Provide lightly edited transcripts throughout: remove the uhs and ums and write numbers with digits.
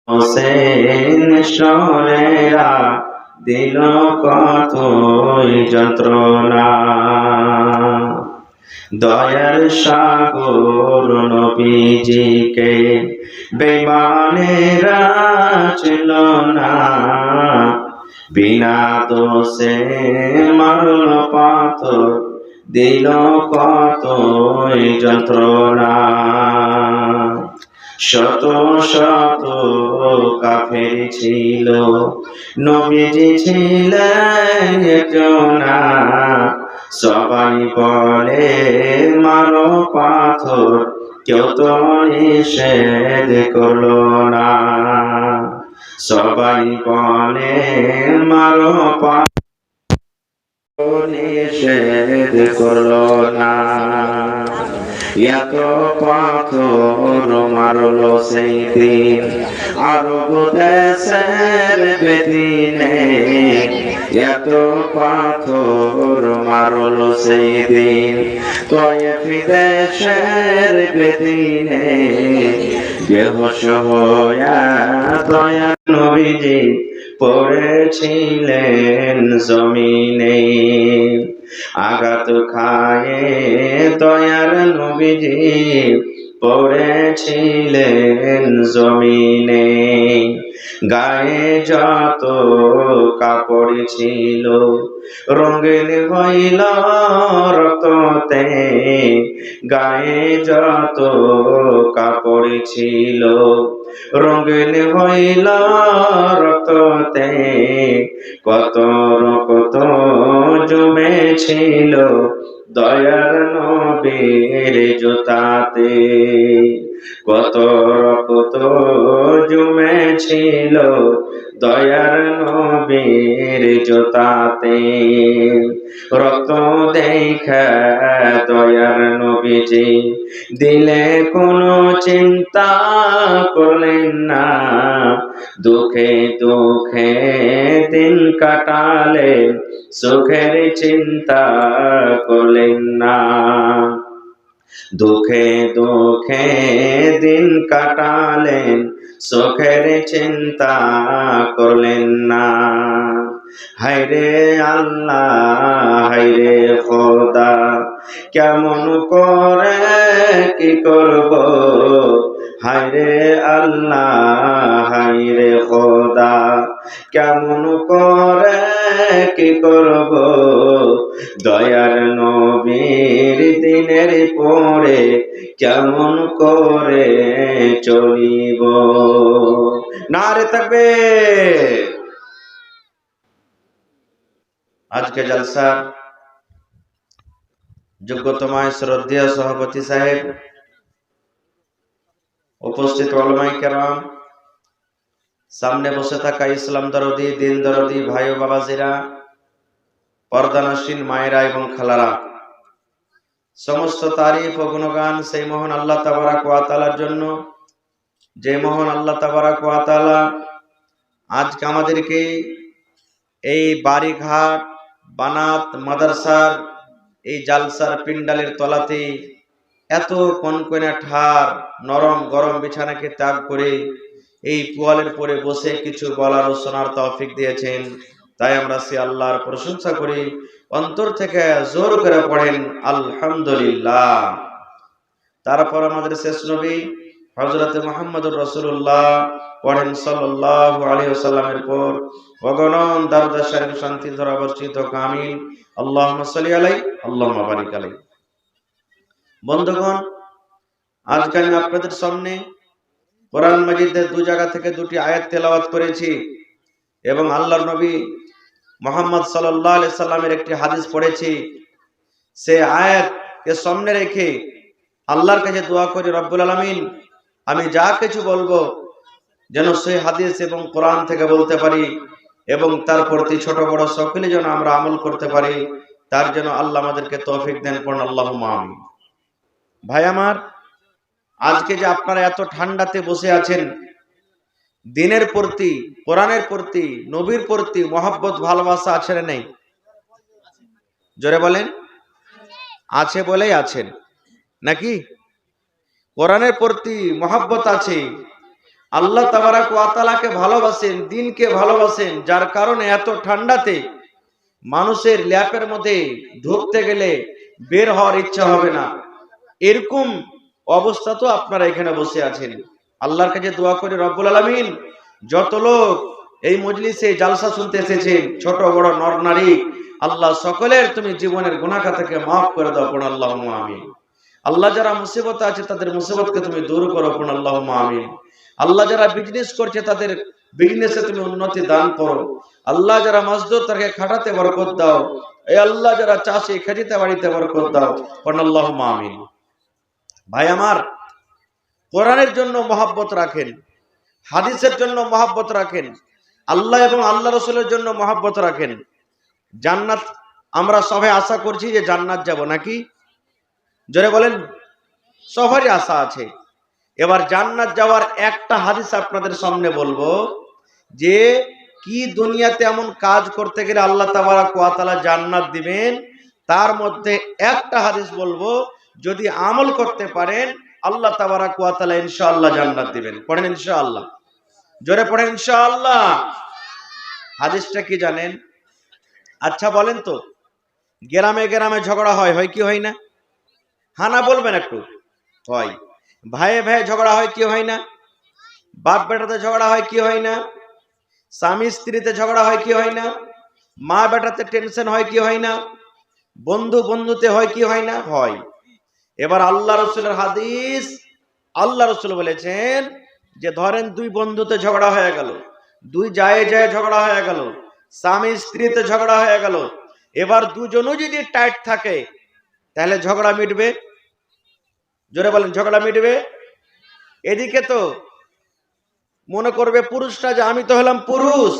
হোসেন শোরেরা দিল কতই যন্ত্রণা। দয়ার সাগর নবীজিকে বেঈমানেরা ছিল না, বিনা দোষে মারল পাথর, দিল কতই যন্ত্রণা। শত শত কাফের ছিল, নবীজি ছিলেন একজনা। সবাই বলে মারো পাথর, কেউ তো নিষেধ করলো না। সবাই বলে মারো পাথর, নিষেধ করলো না। এত পাথর মারলো সেই দিন আরব দেশের বেদিনে। এত পাথর মারলো সেই দিন তয়েফ দেশের বেদিনে। বেহুশ হইয়া দয়ার নবীজি পড়েছিলেন জমিনে। আঘাত খায়ে দয়ার নবীজি পড়েছিলেন জমিনে। গায়ে যত কাপড় ছিল রঙিন হইল রক্ততে। গায়ে যত কাপড় ছিল রঙিন হইল রক্ততে। কত রক্ত জমেছিল দয়ার নবীর জুতাতে। কত রক্ত জমেছিল দয়ার নবীর জুতাতে। রক্ত দেখা দয়ার নবীজি দিলে কোনো চিন্তা করলেন না। দুঃখে দুঃখে দিন কাটালেন, সুখের চিন্তা করলেন না। দুঃখে দুঃখে দিন কাটালেন, সুখের চিন্তা করলেন না। হায়রে আল্লাহ হায়রে খোদা, কেমন করে কি করব। হায়রে আল্লাহ হায়রে খোদা, কেমন করে কি করব। দয়ার নবীর দিনের পরে কেমন করে চলিব। নারে তাকবীর। আজকে জলসার যোগ্যতম শ্রদ্ধেয় সভাপতি সাহেব, উপস্থিত উলামায়ে কেরাম, সামনে বসে থাকা ইসলাম দরদি দিন দরদি ভাই ও বাবাজিরা, পর্দানসীন মায়েরা এবং খালারা, সমস্ত তারিফ ও গুণগান সেই মহান আল্লাহ তাবারাক ওয়া তাআলার জন্য, যে মহান আল্লাহ তাবারাক ওয়া তাআলা আজকে আমাদেরকে এই বাড়িঘাট বানাত মাদ্রাসার এই জালসার পিন্ডালের তলাতে এত কনকনে ঠার নরম গরম বিছানাকে ত্যাগ করে এই পোয়ালের পরে বসে কিছু বলার ও শোনার তৌফিক দিয়েছেন। তাই আমরা সে আল্লাহর প্রশংসা করি, অন্তর থেকে জোর করে পড়েন আলহামদুলিল্লাহ। তারপর আমাদের শেষ নবী হযরত মুহাম্মদুর রাসূলুল্লাহ পড়েন সাল্লাল্লাহু আলাইহি ওয়াসাল্লামের পর অগণন দরুদ শরীফ শান্তি ধারা বর্ষিত আমিন। আল্লাহুম্মা সাল্লি আলাইহি আল্লাহুম্মা বারিক আলাইহি। বন্ধুগণ, আজকে আমি আপনাদের সামনে কোরআন মাজিদের দু জায়গা থেকে দুটি আয়াত তেলাওয়াত করেছি এবং আল্লাহর নবী মুহাম্মদ সাল্লাল্লাহু আলাইহি সাল্লামের একটি হাদিস পড়েছি। সেই আয়াতকে সামনে রেখে আল্লাহর কাছে দোয়া করি, রব্বুল আলামিন আমি যা কিছু বলবো যেন সেই হাদিস এবং কোরআন থেকে বলতে পারি এবং তার প্রতি ছোট বড় সকলে যেন আমরা আমল করতে পারি, তার জন্য আল্লাহ আমাদেরকে তৌফিক দেন। পড়ুন আল্লাহুম্মা আমিন। ভাই আমার, আজকে যে আপনারা এত ঠান্ডাতে বসে আছেন, দিনের প্রতি কোরআনের প্রতি নবীর প্রতি মহব্বত ভালোবাসা আছে না নেই? জোরে বলেন। আছে বলেই আছেন নাকি? কোরআনের প্রতি মহব্বত আছে, আল্লাহ তাবারাক ওয়া তাআলাকে ভালোবাসেন, দিনকে ভালোবাসেন, যার কারণে এত ঠান্ডাতে মানুষের ল্যাপের মধ্যে ঢুকতে গেলে বের হওয়ার ইচ্ছা হবে না। এরকম অবস্থা তো আপনারা এখানে বসে আছেন। আল্লাহর কাছে দোয়া করি রব্বুল আলামিন, যত লোক এই মজলিসে জালসা শুনতে এসেছেন, ছোট বড় নর নারী, আল্লাহ সকলের তুমি জীবনের গুনাহ খাতাকে মাফ করে দাও, পড়ুন আল্লাহুম্মা আমিন। আল্লাহ যারা মুসিবতে আছে তাদের মুসিবতকে তুমি দূর করো, পড়ুন আল্লাহুম্মা আমিন। আল্লাহ যারা বিজনেস করছে তাদের বিজনেসে তুমি উন্নতি দান করো। আল্লাহ যারা মজদুর তাকে খাটাতে বরকত দাও। এই আল্লাহ যারা চাষি খেতে বাড়িতে বরকত দাও, পড়ুন আল্লাহুম্মা আমিন। ভাই আমার, কোরআনের জন্য মহব্বত রাখেন, হাদিসের জন্য মহব্বত রাখেন, আল্লাহ এবং আল্লাহ রসুলের জন্য মহব্বত রাখেন। জান্নাত আমরা সবাই আশা করছি যে জান্নাত যাব, নাকি? জোরে বলেন। সবারই আশা আছে। এবার জান্নাত যাওয়ার একটা হাদিস আপনাদের সামনে বলবো, যে কি দুনিয়াতে এমন কাজ করতে গেলে আল্লাহ তাবারাক ওয়া তাআলা জান্নাত দিবেন, তার মধ্যে একটা হাদিস বলবো, যদি আমল করতে পারেন আল্লাহ তাবারাক ওয়া তাআলা ইনশাআল্লাহ জান্নাত দিবেন। পড়েন ইনশাআল্লাহ, জোরে পড়েন ইনশাআল্লাহ। হাদিসটা কি জানেন? আচ্ছা বলেন তো, গ্রামে গ্রামে ঝগড়া হয়, হয় কি হয় না? হানা বলবেন একটু। হয়। ভাইয়ে ভাইয়ে ঝগড়া হয় কি হয় না? বাপ বেটাতে ঝগড়া হয় কি হয় না? স্বামী স্ত্রীতে ঝগড়া হয় কি হয় না? মা বেটাতে টেনশন হয় কি হয় না? বন্ধু বন্ধুতে হয় কি হয় না? হয়। এবার আল্লাহ রসুলের হাদিস, আল্লাহ রসুল বলেছেন যে ধরেন দুই বন্ধুতে ঝগড়া হয়ে গেল, দুই যায় যায় ঝগড়া হয়ে গেল, স্বামী স্ত্রীতে ঝগড়া হয়ে গেল। এবার দুজনও যদি টাইট থাকে তাহলে ঝগড়া মিটবে? জোরে বলেন, ঝগড়া মিটবে? এদিকে তো মনে করবে পুরুষটা যে আমি তো হলাম পুরুষ,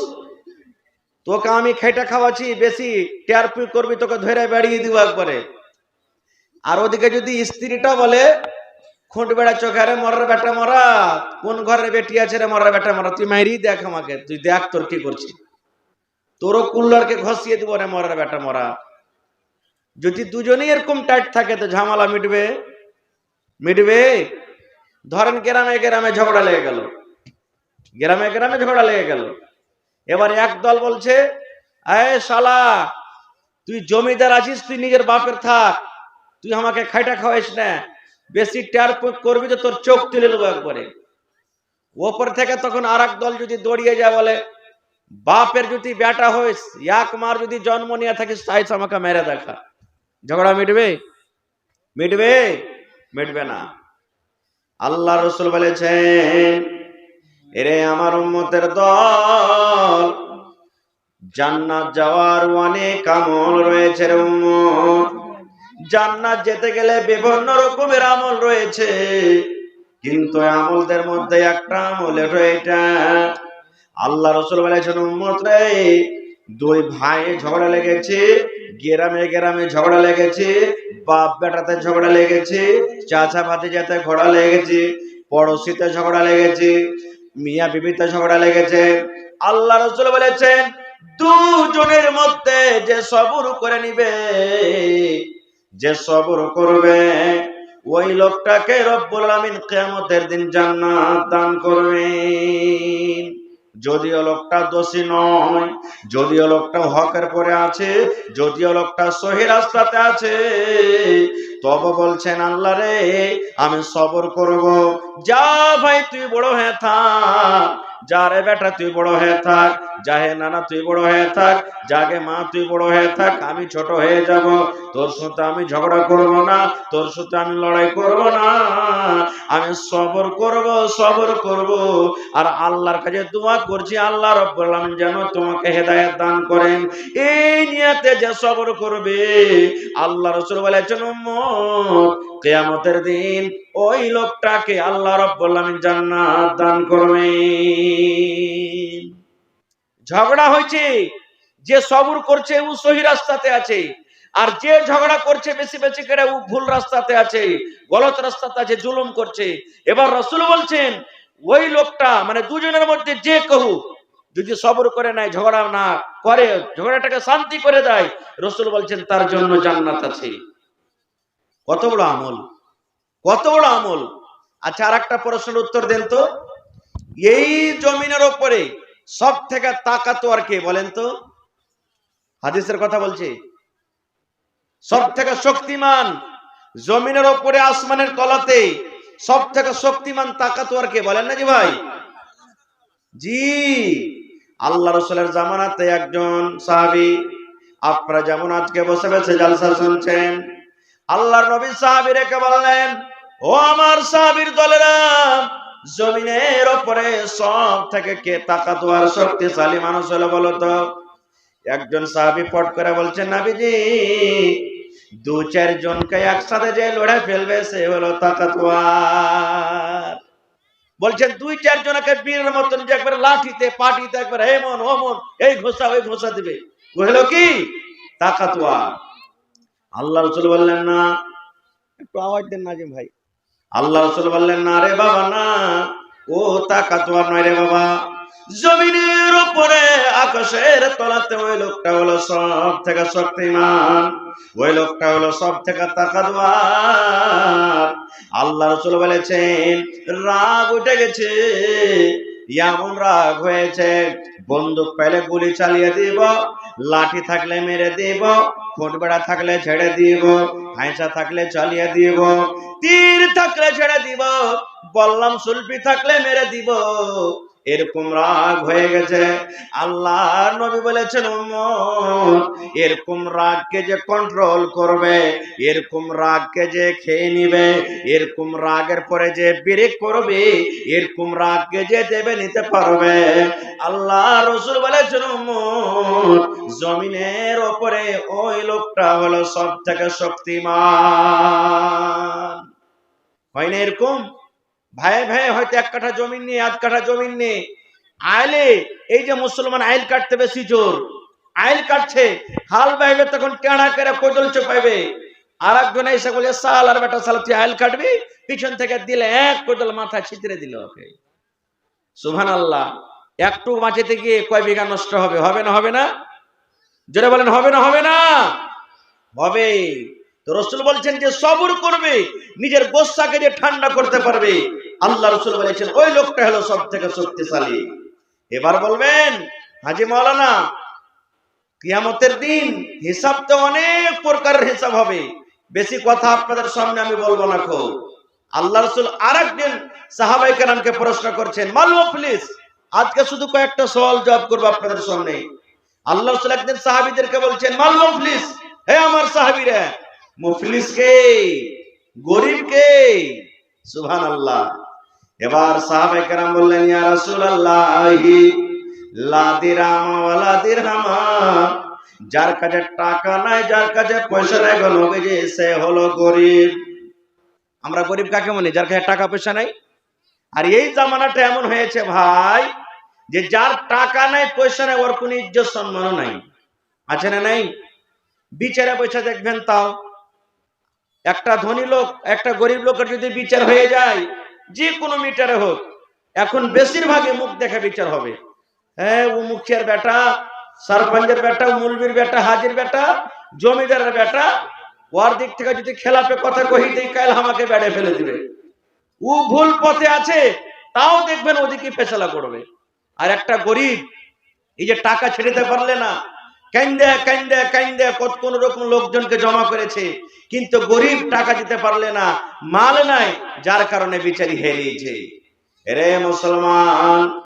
তোকে আমি খেটা খাওয়াচ্ছি, বেশি টেরপুই করবি, তোকে ধরে বেড়িয়ে দিব একবারে। আর ওদিকে যদি স্ত্রীটা বলে খুঁট বেড়া চোখে, রে মরার বেটা মরা, কোন ঘরের বেটি আছে রে মরার বেটা মরা, তুই মাইরি দেখ আমাকে, তুই দেখ তোর কি করছিস, তোরও কুল্লারকে ঘষিয়ে দিব রে মরার বেটা মরা। যদি দুজনেই এরকম টাইট থাকে তো ঝামেলা মিটবে? মিটবে? ধরেন গ্রামে গ্রামে ঝগড়া লেগে গেল, গ্রামে গ্রামে ঝগড়া লেগে গেল। এবার এক দল বলছে, আয় শালা, তুই জমিদার আছিস, তুই নিজের বাপের থাক, তুই আমাকে খাইটা খাওয়াইস না, বেশি টের করবি তো তোর চোখ তুলে নেবো একবারে। ওপর থেকে তখন আর এক দল যদি দৌড়িয়ে যায়, বলে বাপের যদি বেটা হইস, এক মার যদি জন্ম নিয়ে থাকিস, চাইছ আমাকে মেরে দেখা। ঝগড়া মিটবে? মিটবে? মিটবে না। আল্লাহ রসুল বলেছেন, এরে আমার উম্মতের দল, জান্নাত যাওয়ার অনেক আমল রয়েছে রে উম্মত। জান্নাত যেতে গেলে বিভিন্ন রকমের আমল রয়েছে, কিন্তু আমলদের মধ্যে একটা আমল এটা। আল্লাহ রসুল বলেছেন, উম্মত রে, দুই ভাই ঝগড়া লেগেছে, গ্রামে গ্রামে ঝগড়া লেগেছে, বাপ বেটাতে ঝগড়া লেগেছে, চাচা ভাতিজাতে ঝগড়া লেগেছে, পড়োশিতে ঝগড়া লেগেছে, মিয়া বিবিতে ঝগড়া লেগেছে। আল্লাহ রসুল বলেছেন, দুজনের মধ্যে যে সবর করে নিবে, যে সবর করবে, ওই লোকটাকে রব্বুল আমিন কিয়ামতের দিন জান্নাত দান করবেন। যদিও লোকটা দোষী নয়, যদিও লোকটা হকের পরে আছে, যদিও লোকটা সহি রাস্তাতে আছে, তবে বলছেন আল্লাহ রে, আমি সবর করব। যা ভাই তুই বড় হয়ে থাক, যা রে বেটা তুই বড় হয়ে থাক, যা হে নানা তুই বড় হয়ে থাক, যাকে মা তুই বড় হয়ে থাক, আমি ছোট হয়ে যাব, তোর সাথে আমি ঝগড়া করব না, তোর সাথে আমি লড়াই করব না, আমি সবর করব, সবর করব। আর আল্লাহর কাছে দোয়া করছি, আল্লাহ রাব্বুল আলামিন যেন তোমাকে হেদায়েত দান করেন। এই নিয়তে যে সবর করবে, আল্লাহ রাসূল বলেছেন, উম্মত, কিয়ামতের দিন ওই লোকটাকে আল্লাহ রাব্বুল আলামিন জান্নাত দান করবেন। ঝগড়া হয়েছে, যে সবর করছে ও সহি রাস্তাতে আছে, আর যে ঝগড়া করছে বেশি বেশি করে ও ভুল রাস্তাতে আছে, গলত রাস্তাতে আছে, জুলুম করছে। এবার রাসূল বলছেন, ওই লোকটা মানে দুজনের মধ্যে যে কেউ যদি সবর করে নাই, ঝগড়া না করে, ঝগড়াটাকে শান্তি করে দেয়, রাসূল বলছেন তার জন্য জান্নাত আছে। কত বড় আমল, কত বড় আমল। আচ্ছা, আর একটা প্রশ্নের উত্তর দেন তো, এই জমিনের উপরে সব থেকে তাকাতোয়ার কে বলেন তো? হাদিসের কথা বলছি। সব থেকে শক্তিমান জমিনের উপরে আসমানের তলাতে সব থেকে শক্তিমান তাকাতোয়ার কে বলেন না জি ভাই? জি, আল্লাহ রাসূলের জামানাতে একজন সাহাবী, আপনারা যেমন আজকে বসে বসে জালসা শুনছেন, আল্লাহর নবী সাহাবী রেখে বললেন, ও আমার সাহাবীর দলেরা, জমিনের উপরে সব থেকে কে তাকাতোয়ার শক্তিশালী মানুষ হলো বলো তো? একজন সাহাবী পট করে বলছেন, নবীজি, দু চার জনকে একসাথে যে লড়ে ফেলবে সে হলো তাকাতোয়ার। বলছেন দুই চার জনকে বীরের মতন যে একবার লাঠিতে পাটিতে একবার এমন ওমন এই ঘোষা ওই ঘোষা দিবে, ও হলো কি? তাকাতোয়ার। আল্লাহ রাসূল বললেন না, একটু আওয়াজ দেন নাজিম ভাই। আল্লাহ রাসূল বললেন, না রে বাবা না, ও তাকাতোয়ার নয় রে বাবা। জমিনের উপরে আকাশের তলাতে ওই লোকটা হলো সব থেকে শক্তিমান, ওই লোকটা হলো সব থেকে তাকাতোয়ার। আল্লাহ রাসূল বলেছেন, রাগ উঠে গেছে, এমন রাগ হয়েছে, বন্দুক পেলে গুলি চালিয়ে দিব, লাঠি থাকলে মেরে দিব, ফুটবেড়া থাকলে ছেড়ে দিব, হাইসা থাকলে চালিয়ে দিব, তীর থাকলে ছেড়ে দিব, বললাম সুলফি থাকলে মেরে দিব, এরকম রাগ হয়ে গেছে। আল্লাহর নবী বলেছেন, উম্মত, এরকম রাগকে যে কন্ট্রোল করবে, এরকম রাগকে যে খেয়ে নিবে, এরকম রাগের পরে যে ব্রেক করবে, এরকম রাগকে যে দেবে নিতে পারবে, আল্লাহ রাসূল বলেছেন, উম্মত, জমিনের উপরে ওই লোকটা হলো সব থেকে শক্তিমান। হয় না এরকম? ভাই ভাই হয়তো এক কাঠা জমি নিয়ে আধ কাঠা জমি নিয়ে আইলে, এই যে মুসলমান আইল কাটতে বেশি জোর, আইল কাটছে, হাল বাইবে তখন টেড়া করে কোদল চোপাইবে, আর একজন এসে বলে, সাল আর বেটা সাল তুই আইল কাটবি, পিছন থেকে দিলে এক কোদল মাথা ছিতরে দিল ওকে। সুবহানাল্লাহ। একটু বাঁচাতে গিয়ে কয় বিঘা নষ্ট হবে? হবে না হবে না? জোরে বলেন, হবে না হবে না? হবে। তো রাসূল বলছেন যে সবর করবে, নিজের গোসাকে যে ঠান্ডা করতে পারবে, আল্লাহ রাসূল বলেছেন ওই লোকটা হলো সব থেকে শক্তিশালী। এবার বলবেন, হাজী মাওলানা, কিয়ামতের দিন হিসাব তো অনেক প্রকারের হিসাব হবে, বেশি কথা আপনাদের সামনে আমি বলবো না। খুব আল্লাহ রাসূল আরেকদিন সাহাবায়ে কেরামকে প্রশ্ন করছেন, মাল মুফলিস। আজকে শুধু কয়েকটা সওয়াল জবাব করব আপনাদের সামনে। আল্লাহ রাসূল একদিন সাহাবীদেরকে বলছেন, মাল মুফলিস, হে আমার সাহাবীরা, মুফলিস কে? গরীব কে? সুবহানাল্লাহ। এবার সাহাবায়ে কেরাম বললেন, ইয়া রাসূলুল্লাহি, লা দিরহাম ওয়ালা দিরহামা, যার কাছে টাকা নাই, যার কাছে পয়সা নাই গো নবীজি, সে হলো গরীব। আমরা গরীব কাকে বলি? যার কাছে টাকা পয়সা নাই। আর এই জামানাটা এমন হয়েছে ভাই, যে যার টাকা নাই পয়সা নাই ওর কোনো ইজ্জত সম্মানও নাই। আছে না নাই? বিচারে পয়সা দেখবেন, তাও একটা ধনী লোক একটা গরিব লোকের যদি বিচার হয়ে যায়, যে কোনো মিটারে হোক, এখন বেশিরভাগই মুখ দেখে বিচার হবে। হ্যাঁ, ও মুখিয়ার বেটা, সরপঞ্চের বেটা, মুলবির বেটা, হাজির বেটা, জমিদারের বেটা, ওর দিক থেকে যদি খেলাপে কথা কহি দেই, কাল আমাকে বেড়ে ফেলে দিবে। ও ভুল পথে আছে, তাও দেখবেন ওদিকে ফেসলা করবে। আর একটা গরিব, এই যে টাকা ছেড়ে দিতে পারলে না, কাইন্দে কাইন্দে কাইন্দে কত কোন রকম লোকজনকে জমা করেছে, কিন্তু গরিব টাকা দিতে পারলে না, মাল নাই, যার কারণে বিচারি হেরিয়েছে। রে মুসলমান,